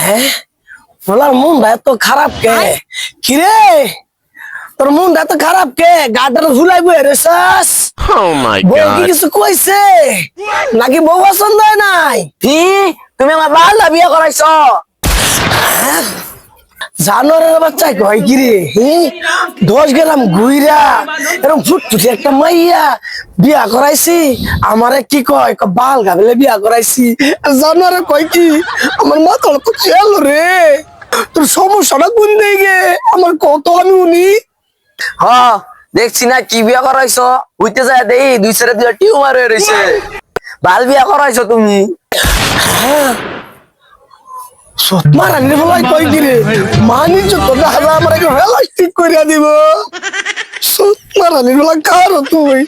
হ্যাঁ বলার মুন্ডা এত খারাপ কে কিরে তোর মুন্ডা এত খারাপ কে গাটার ঝুলাই বয়ে রেছাস Oh my বউ কি god. কিছু কইছে নাকি বউ পছন্দ হয় নাই কি তুমি আমার বাল্লা বিয়ে করাইছ জানোয়ারের বাচ্চা কয় কিরে 10 গ্রাম গুইরা এরকম ফুটফুটি একটা মাইয়া বিয়া করাইছি আমারে কি কয় বাল গাবলে বিয়া করাইছি জানোয়ারে কয় কি আমার মাথা তো চেল রে তোর সমস্যাটা কোন দিকে আমার কত আমি উনি হ্যাঁ দেখছি না কি বিয়া করাইছো হইতে যায় দেই 2 টিউমার হয়ে রয়েছে বাল বিয়া করাইছো তুমি মারানি বলাই কই দিরে মানি যত দাদা আমারে হেলাস্টিক কইরা দিব মারানি বলা কারো তুই